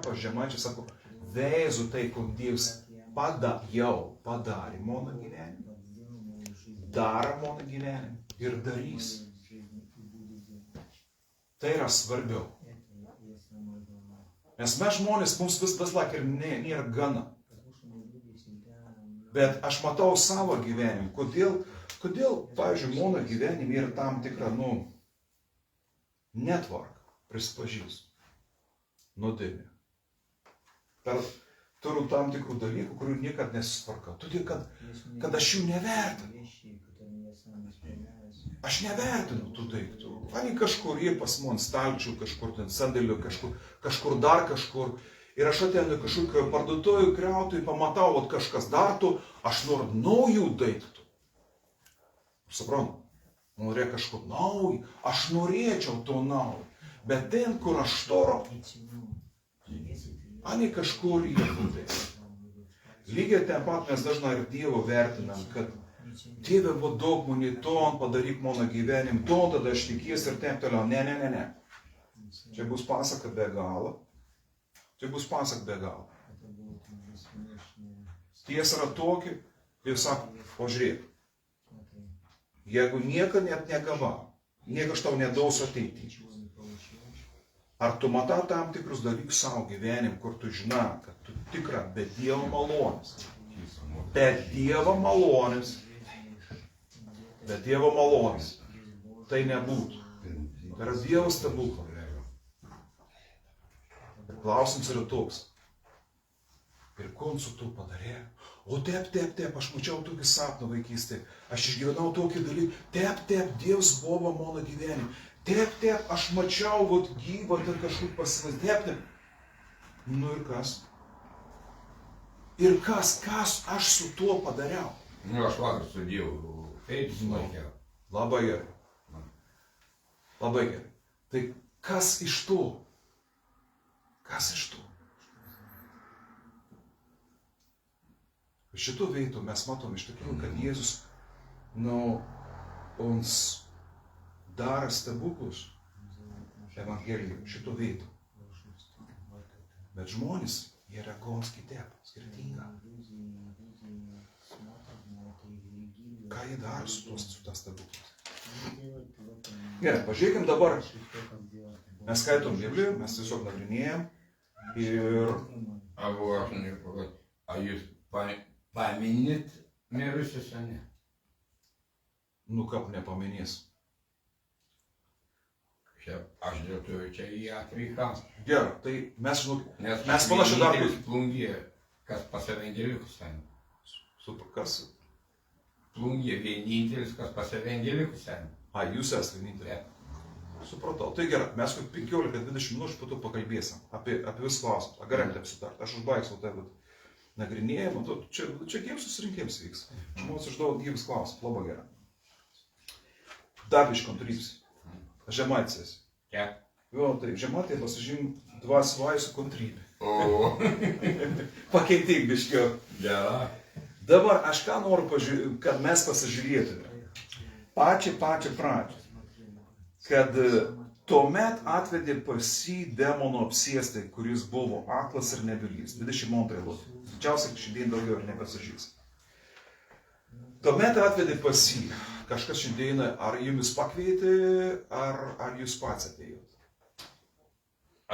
pas Žemaičiai, sako, veizu tai, kur Dievas jau padarė mano gyvenimą, daro mano gyvenimą ir darys. Tai yra svarbiau. Nes mes žmonės, mums vis laik ir nėra gana. Bet aš matau savo gyvenimą, kodėl, pavyzdžiui, mano gyvenime yra tam tikra, netvarka, prisipažįstu, nuodėmė. Turiu tam tikrų dalykų, kurių niekad nesitvarkau. Todėl, kad aš jų nevertinu. Aš nevertinu tų daiktų. Ani kažkur jie pas man stalčių, kažkur ten sandėlių, kažkur dar kažkur. Ir aš ateinu kažkokio parduotuvio kriautojų, pamatau, kad kažkas dartų, aš noriu naujų daiktų. Suprantu, man reikia kažko naujo, aš norėčiau to naujo. Bet ten, kur aš toro, ani kažkur jie būdė. Lygiai ten pat mes dažnai ir Dievo vertinam, kad Dieve, duok man į ton, padaryk mano gyvenim, ton, tada aš tikies ir taip toliau. Ne. Čia bus pasaka be galo. Čia bus pasaka be galo. Tiesa yra tokia, kai sako, pažiūrėk, jeigu nieko net negavau, nieko aš tau nedausiu ateitį. Ar tu matai tam tikrus dalykus savo gyvenim, kur tu žinai, kad tu tikra be Dievo malonės. Be Dievo malonės. Be Dievo malonės. Tai nebūtų. Tai yra Dievo stebuklas. Klausimas yra toks. Ir ko su tu padarė? O taip, aš mačiau tokį sapną vaikystėje. Aš išgyvenau tokį dalyką. Taip, Dievas buvo mano gyvenime. Taip, aš mačiau gyvą, ten kažkur pasivaizdė. Taip. Nu ir kas? Ir kas aš su tuo padariau? Nu, aš vakar su Dievu. Taip, smagiau. Labai gerai. Labai gerai. Tai kas iš to? Kas iš to? Šito veido mes matom iš tikrųjų, kad Jėzus, ons daro stebuklus Evangelijoje, šito veido. Bet žmonės, jie reagons kitaip, skirtinga. Ką jie daro su tas stebuklas? Gerai, pažiūrėkim dabar. Mes skaitom Bibliją, mes tiesiog nagrinėjam ir... Ar jūs paminit mirusius, ar ne? Nu, kaip nepaminės. Aš dėl to čia į atvykau. Gerai, tai mes, mes panašiai dar... Plungė, kas pas evangelikus ten. Super, kas? Plungė vienintelis, kas pas evangelikus ten. Jūs esate vienintelis. Supratau. Tai gerai, mes 15-20 minučių po to pakalbėsim apie vis klausimus. Galim taip sutart. Aš užbaigsiu tai nagrinėjimą. Čia gyvas susirinkimas vyks. Žmonės užduoda gyvas klausimus. Labai gerai. Dar iš kontrybės. Žemaitės. Jo, taip, žemaitė pasižym dvasių kontrybė. Pakeitik biškiau. Gerai. Dabar aš ką noriu, kad mes pasižiūrėtume. Pačią pradžią. Kad tuomet atvedė pas jį demono apsėstai, kuris buvo aklas ir nebylys. 22 eilutė. Didžiausiai šiandien daugiau ir nepasižys. Tuomet atvedė pas jį. Kažkas šiandien, ar jumis pakvietė, ar jūs pats atėjot?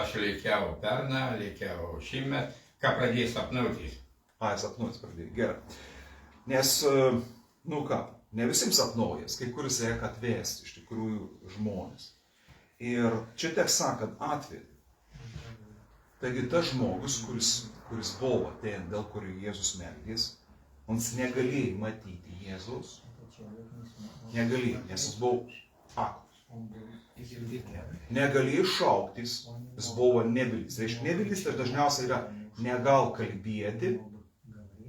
Aš lėkiau perną, lėkiau šįmet. Ką pradėjai sapnuotis? Sapnuotis pradėjai. Gerai. Nes, ne visiems sapnuojas, kai kuris reikia atvesti iš tikrųjų žmonės. Ir čia tiek sakant, atvedė. Taigi tas žmogus, kuris buvo ten, dėl kurio Jėzus meldės, jis negalėjo matyti Jėzus. Negalėjo, nes jis buvo aklas. Negalėjo šauktis, jis buvo nebylys. Reiškia, nebylys tai dažniausiai yra negal kalbėti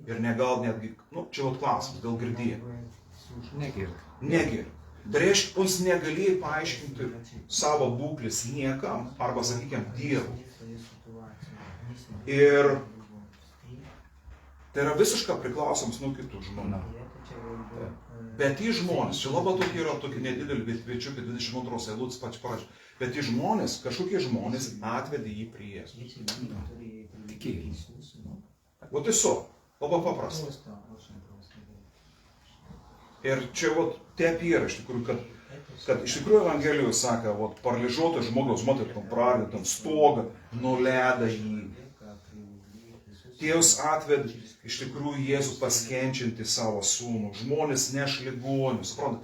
ir negal netgi, čia klausimas, gal girdėjo. Negirdi. Tai reiškia, jis negalėjo paaiškinti savo būklės niekam, arba, sakykime, Dievui. Ir tai yra visiškai priklausomas nuo kitų žmonių. Bet tie žmonės, čia labai tokie yra tokie nedideli, bet kviečiukai 22 eilutės pačiu pradžiu. Bet tie žmonės, kažkokie žmonės atvedė jį prie Jėzus. Tikėjimas. O tiesiog, labai paprasta. Ir čia taip yra iš tikrųjų, kad iš tikrųjų Evangelijoje sako, paralyžiuotas žmogaus, matot, pradėt ant stogą, nuleido jį. Dievas atved iš tikrųjų Jėzų paskenčiantį savo sūnų, žmonės neš ligonius, suprantat.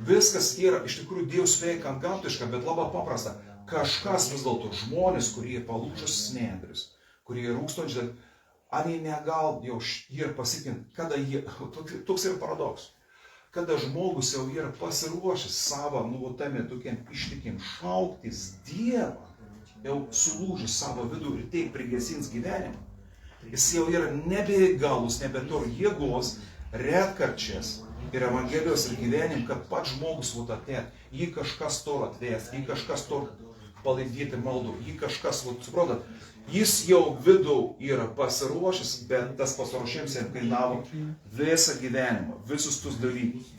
Viskas yra iš tikrųjų Dievas veikia antgamtiška, bet labai paprasta. Kažkas vis dėlto žmonės, kurie palūžęs nendris, kurie rūkstančiai, ani negal jau ir pasikinti, kada jie, toks yra paradoks, kada žmogus jau yra pasiruošęs savo, tame tokiam ištikim šauktis Dievą, jau sulūžęs savo vidų ir taip prigesins gyvenimą. Jis jau yra nebeįgalus, nebeturi jėgos, retkarčias ir Evangelijos ir gyvenim, kad pats žmogus ateit, jį kažkas turi atvesti, jį kažkas turi palaidyti maldų, jį kažkas, suprantat, jis jau vidų yra pasiruošęs, bet tas pasiruošimas jam kainavo visą gyvenimą, visus tus dalykus.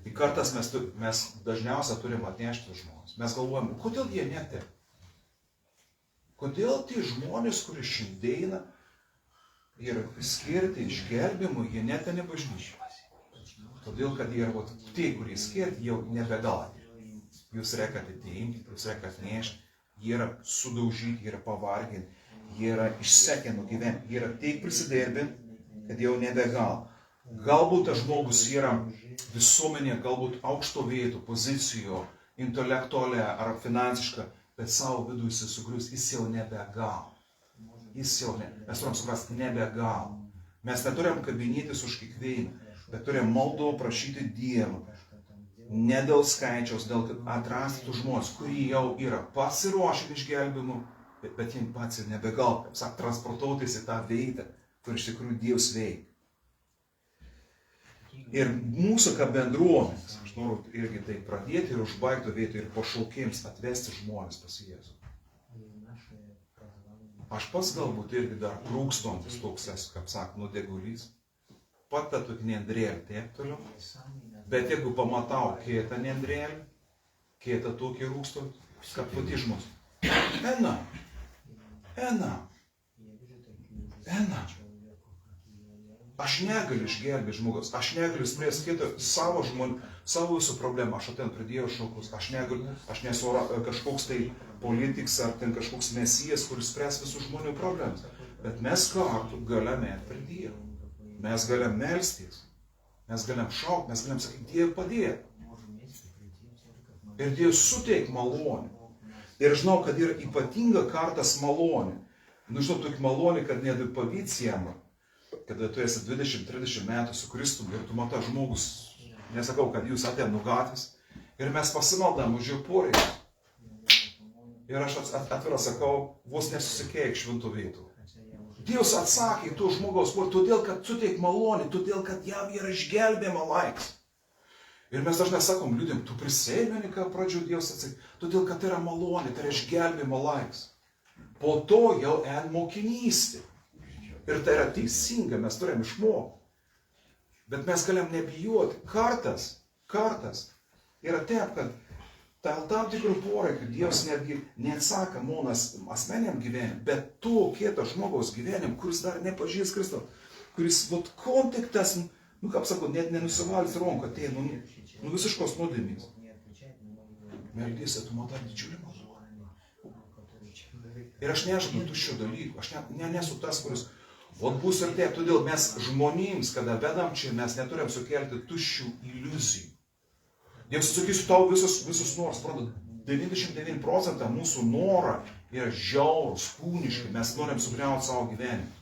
Ir kartais mes dažniausiai turim atnešti žmonės. Mes galvojame, kodėl jie netė? Kodėl tie žmonės, kurie šiandieną yra skirti išgelbimui, jie netene bažnyčią? Todėl, kad jie yra tie, kurie skirti, jau nebegali. Jūs reikia atimti, jūs reikia atnešti, jie yra sudaužyti, jie yra pavarginti, jie yra išsekę nuo gyvenimo, jie yra taip prisidirbinti, kad jau nebegal. Galbūt tas žmogus yra visuomenė, galbūt aukšto vietų, pozicijo, intelektualia ar finansiška, bet savo vidų jis sugrius, jis jau nebegal. Mes turim suprasti, nebegal. Mes neturim kabinėtis už kiekvieną, bet turim maldo prašyti Dievo. Ne dėl skaičiaus, dėl atrasti tų žmonės, kurie jau yra pasiruošę išgelbimu, bet jiems pats jau nebegal, kaip sak, transportuotis į tą vietą, kur iš tikrųjų Dievas veikia. Ir mūsų kaip bendruomenės, aš noriu irgi tai pradėti ir užbaigti vietą ir pašaukėjams atvesti žmonės pas Jėzų. Aš pats galbūt irgi dar trūkstantis toks esu, kaip sako, nudegulys. Pat tą tokį nendrėlį taip toliau. Bet jeigu pamatau kietą nendrėlį, kietą tokį rūkstantį, kad pati žmogus. Ena. Aš negaliu išgelbėti žmogus, aš negaliu spręsti kitą savo žmonių, savo visų problemų, aš ten pradėjau šokus, aš negaliu, aš nesu kažkoks tai politikas ar ten kažkoks mesijas, kuris spręs visų žmonių problemas. Bet mes kartu galime prie Dievo, mes galime melstis, mes galime šaukti, mes galime sakyti, Dieve padėk. Ir Dievas suteik malonę. Ir žinau, kad yra ypatinga kartas malonė. Žinau, tokia malonė, kad nebepavyks jam. Kada tu esi 20-30 metų su Kristum ir tu matai žmogus, nesakau, kad jūs atėjom nuo gatvės, ir mes pasimaldam už jų poreikius. Ir aš atvirą sakau, vos nesusikeik šventų vietų. Dievas atsakė į to žmogaus poreikius, todėl, kad suteik malonį, todėl, kad jam yra išgelbėjimo laikas. Ir mes dažnai sakom, liūdėm, tu prisėmeni, ką pradžio Dievas atsakė, todėl, kad tai yra malonė, tai yra išgelbėjimo laikas. Po to jau mokinystė. Ir tai yra teisinga, mes turim išmokti. Bet mes galim nebijoti. Kartas yra taip, kad tam tikrų poreikių Dievas netgi neatsaka mūnas asmeniam gyvenim, bet to kieto žmogaus gyvenim, kuris dar nepažįs Kristaus, kuris kontaktas, kaip sakau, net nenusivalys ranką, tai visiškos nuodėmės. Meldys, tu matai didžiulį malonę. Ir aš nežinau tuščio dalykų, aš nesu tas, kuris bus ir taip, todėl mes žmonėms, kada vedam čia, mes neturim sukelti tuščių iliuzijų. Dievas sakysiu tau visus nors, 99% mūsų norą yra žiaurus, kūniški, mes norim sugriauti savo gyvenimą.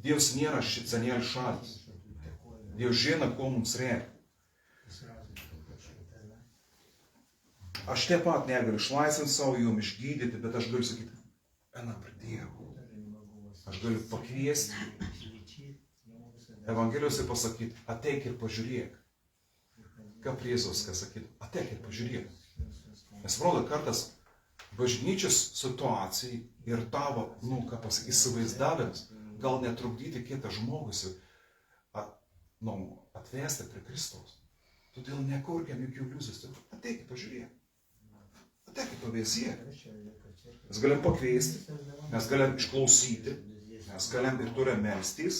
Dievas nėra šicenėlį šalis. Dievas žino, ko mums reikia. Aš taip pat negaliu išlaisvinti savo jum, išgydyti, bet aš galiu sakyti, eina prie Dievo. Aš galiu pakviesti Evangelijose pasakyti, ateik ir pažiūrėk. Ką prie Jėzaus sakyti, ateik ir pažiūrėk. Nes rodo, kartas bažnyčios situacijai ir tavo, įsivaizdavimas gal netrukdyti kitą žmogus atvesti prie Kristaus. Todėl nekurkiam jokių iliuzijų. Ateikit, pažiūrėk. Ateikit, pavėsėk. Mes galim pakviesti, mes galim išklausyti, mes galim ir turime melstis.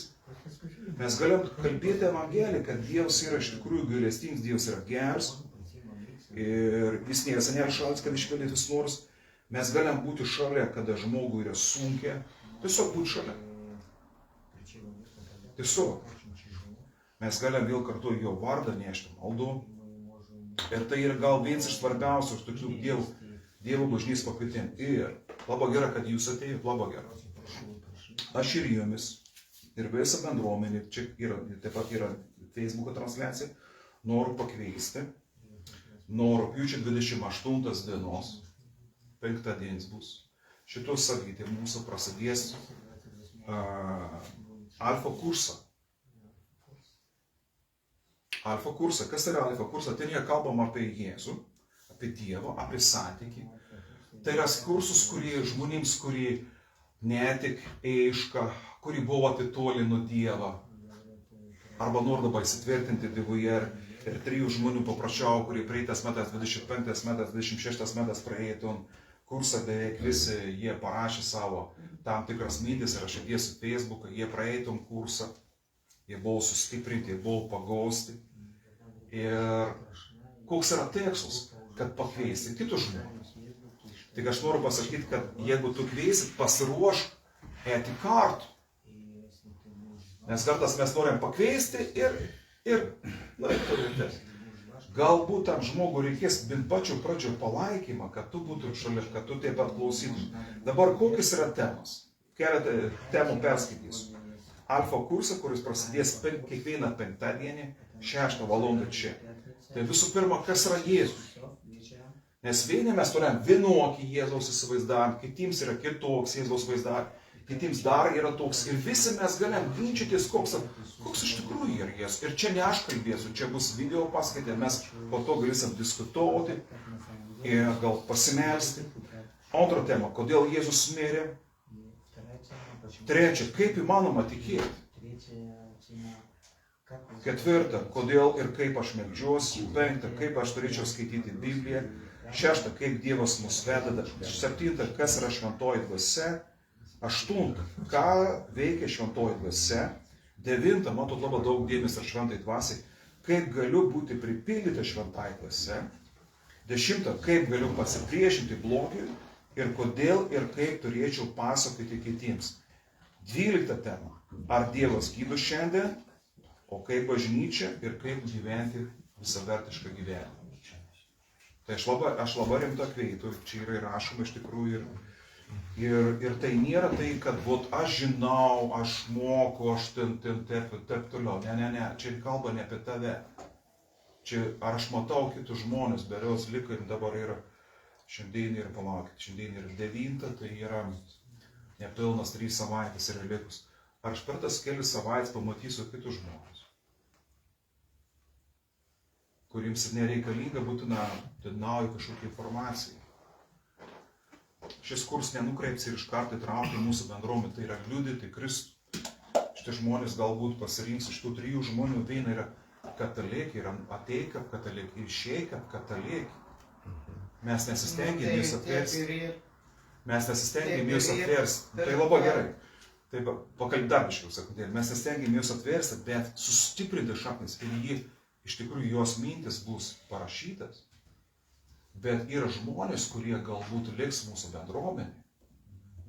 Mes galim kalbėti Evangeliją, kad Dievas yra iš tikrųjų gailestingas, Dievas yra geras. Ir jis nėra šalis, kad iškelėtis nors. Mes galim būti šalia, kada žmogui yra sunkia. Tiesiog būti šalia. Tiesiog. Mes galim vėl kartu jo vardą nešti maldu. Ir tai yra gal vienas iš svarbiausių tokių Dievo bažnys pakvietimų. Ir labai gera, kad jūs atėjot, labai gera. Aš ir jumis, ir visa bendruomenė, čia yra, taip pat yra Facebook'o transliacija, noriu pakviesti. Nuo rugpjūčio 28 dienos, 5 dienas bus, šitos savaitė mūsų prasidės alfa kursą. Alfa kursą. Kas yra alfa kursą? Tai yra kalbama apie Jėzų, apie Dievą, apie santykį. Tai yra kursus, kurie žmonėms, kurie netik eiška, kurie buvo atitoli nuo Dievo, arba nori dabar įsitvirtinti Dievuje. Ir 3 žmonių paprašiau, kurie praeitas metas, 25 metas, 26 metas praeitų kursą, beveik visi jie parašė savo tam tikras mintis ir aš įdėsiu Facebook'ą, jie praeitum kursą, jie buvo sustiprinti, jie buvo pagausti. Ir koks yra tikslas, kad pakviesti kitus žmonės. Tik aš noriu pasakyti, kad jeigu tu kviesit, pasiruošk eiti kartu. Nes kartais mes norim pakviesti ir galbūt tam žmogui reikės bent pačiu pradžio palaikymą, kad tu būtum šalia, kad tu taip pat klausytum. Dabar kokios yra temos? Keletą temų perskaitysiu. Alfa kursą, kuris prasidės kiekvieną penktadienį, 6 valandą čia. Tai visų pirma, kas yra Jėzus? Nes vieni mes turim vienokį Jėzaus įsivaizdavimą, kitiems yra kitoks Jėzaus vaizdavimas. Kitiems dar yra toks. Ir visi mes galim ginčytis, koks iš tikrųjų yra Jėzus. Ir čia ne aš kalbėsiu, čia bus video paskaitė, mes po to galėsim diskutuoti ir gal pasimelsti. Antra tema, kodėl Jėzus mirė. Trečia, kaip įmanoma tikėti. Ketvirta, kodėl ir kaip aš meldžiuosi. Penkta, kaip aš turėčiau skaityti Bibliją. Šešta, kaip Dievas mus veda. Septinta, kas yra šventoji dvasia. Aštunta, ką veikia šventoji dvasia. Devinta, matot labai daug dėmesio šventai dvasiai, kaip galiu būti pripildyta šventai dvasia. Dešimta, kaip galiu pasipriešinti blogiui ir kodėl ir kaip turėčiau pasakoti kitiems. 12 tema, ar Dievas gydo šiandien, o kaip bažnyčia ir kaip gyventi visavertišką gyvenimą. Tai aš labai rimta kvietu, čia yra įrašoma iš tikrųjų ir tai nėra tai, kad aš žinau, aš moku, aš taip toliau. Ne, čia kalba ne apie tave. Čia ar aš matau kitus žmonės, beriaus liko ir dabar yra, šiandien yra, palaukit, šiandien yra 9, tai yra nepilnas 3 savaitės yra likus. Ar aš per tas kelias savaitės pamatysiu kitus žmonės, kuriems nereikalinga būtina nauja kažkokia informacija. Šis kurs nenukreips ir iš karto įtraukia mūsų bendruomenę, tai yra liudyti Kristų. Šitie žmonės galbūt pasirinks iš tų 3 žmonių, viena yra katalikė, yra atei kaip katalikė, išėjai kaip katalikė. Mes nesistengėm jūs atversti. Mes nesistengėm jūs atversti. Tai labai gerai. Taip, pakalbėdabiškiau, sakau, mes nesistengėm jūs atversti, bet sustiprinti šaknis ir jį, iš tikrųjų, jos mintis bus parašytas. Bet yra žmonės, kurie galbūt liks mūsų bendruomenė.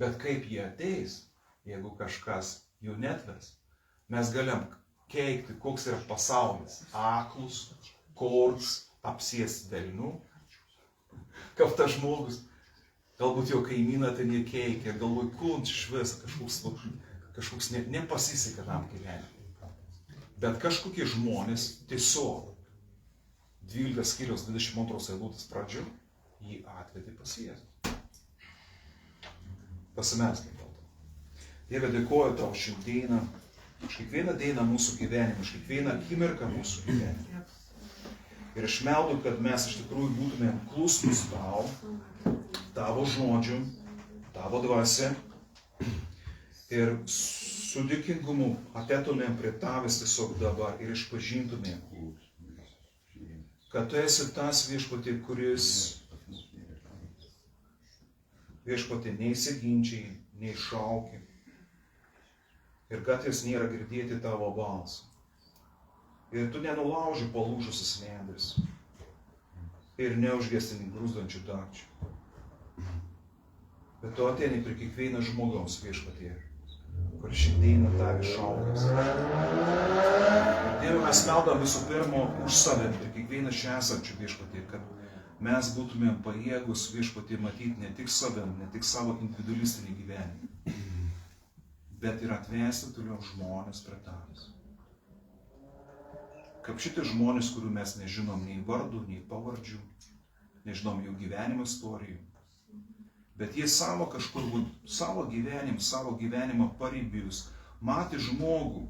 Bet kaip jie ateis, jeigu kažkas jų netves, mes galim keikti, koks yra pasaulis. Aklus, korts, apsės velnių. Kaip tas žmogus, galbūt jo kaimyną ten jie keikia, galbūt kūnt iš viso kažkoks nepasisekė tam gyvenimui. Bet kažkokie žmonės tiesiog 12 skyriaus 22 eilutės pradžio jį atvedė pas Jėzų. Pasimelskime dėl to. Dieve, dėkoju tau šiandieną, už kiekvieną dieną mūsų gyvenimą, už kiekvieną akimirką mūsų gyvenimą. Ir aš meldu, kad mes iš tikrųjų būtumėm klusnus tau, tavo žodžiu, tavo dvasia. Ir su dėkingumu atėtumėm prie tavęs tiesiog dabar ir išpažintumėm. kad tu esi tas viešpatie, kuris viešpatie neįsiginčiai, neiššauki. Ir kartais nėra girdėti tavo balsą. Ir tu nenulauži palūžusias nendres. Ir neužgesini grūzdančių dagčių. Bet tu ateini prie kiekvieno žmogaus viešpatie, kur šiandieną tave šaukas. Ir Dieve, mes meldam visų pirma už save ir kiekvieną čia esančių viešpatie, kad mes būtumėm pajėgus viešpatie matyti ne tik savim, ne tik savo individualistinį gyvenimą, bet ir atvesti toliau žmonės prie tavęs. Kaip šitie žmonės, kurių mes nežinom nei vardų, nei pavardžių, nežinom jų gyvenimo istorijų, bet jie savo kažkur, savo gyvenimą paribijus, matė žmogų,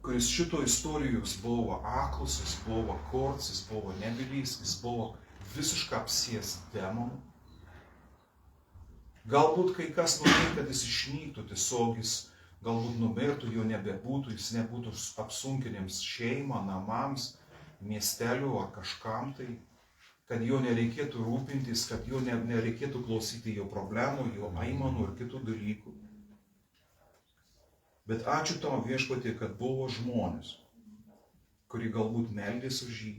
kuris šito istorijos buvo aklas, jis buvo korts, jis buvo nebylys, jis buvo visiškai apsės demonų. Galbūt kai kas norėjo, kad jis išnyktų, tiesiog jis galbūt numirtų, jo nebebūtų, jis nebūtų apsunkinėms šeimą, namams, miestelių ar kažkam tai, kad jo nereikėtų rūpintis, kad jo nereikėtų klausyti jo problemų, jo aimanų ir kitų dalykų. Bet ačiū tau viešpatie, kad buvo žmonės, kurie galbūt meldėsi už jį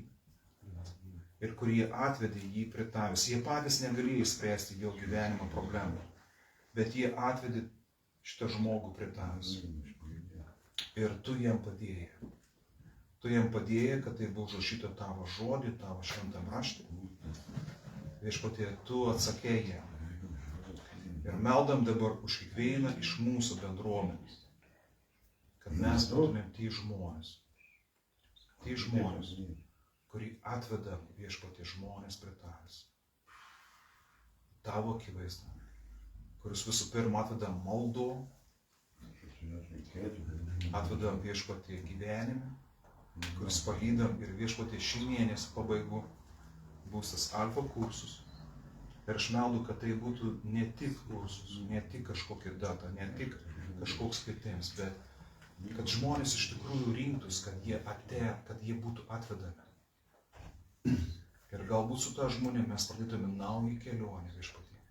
ir kurie atvedė jį prie tavęs. Jie patys negalėjo spręsti jo gyvenimo problemų, bet jie atvedė šitą žmogų prie tavęs. Ir tu jam padėjai. Tu jam padėjai, kad tai buvo užrašyta tavo žodį, tavo šventam rašte. Viešpatie, tu atsakėjai jam. Ir meldam dabar už kiekvieną iš mūsų bendruomenės, kad mes būtumėm tie žmonės, kurį atveda viešpatie žmonės prie tavęs. Tavo akivaizdą, kuris visų pirma atveda maldo, atveda viešpatie gyvenime, kuris palydam ir viešpatie šį mėnesį pabaigų bus tas alfa kursus. Ir aš meldu, kad tai būtų ne tik kursus, ne tik kažkokia data, ne tik kažkoks kvietimas, bet kad žmonės iš tikrųjų rinktus, kad jie būtų atvedami. Ir galbūt su ta žmonėmis mes pradėtume naują kelionę viešpatie,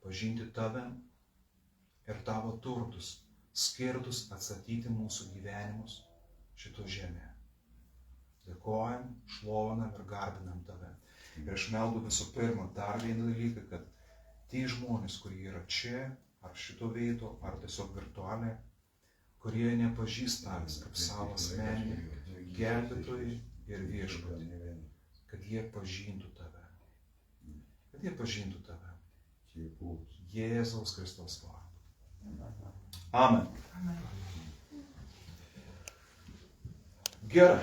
pažinti tave ir tavo turtus, skirtus atstatyti mūsų gyvenimus šito žemėje. Dėkojam, šlovinam ir garbinam tave. Ir aš meldu visų pirma dar vieną dalyką, kad tie žmonės, kurie yra čia, ar šito veido, ar tiesiog virtualiai, kurie nepažįsta tavęs kaip savo asmeninį gelbėtojį ir viešpatį, kad jie pažintų tave. Kad jie pažintų tave. Jėzaus Kristaus vardu. Amen. Gerai,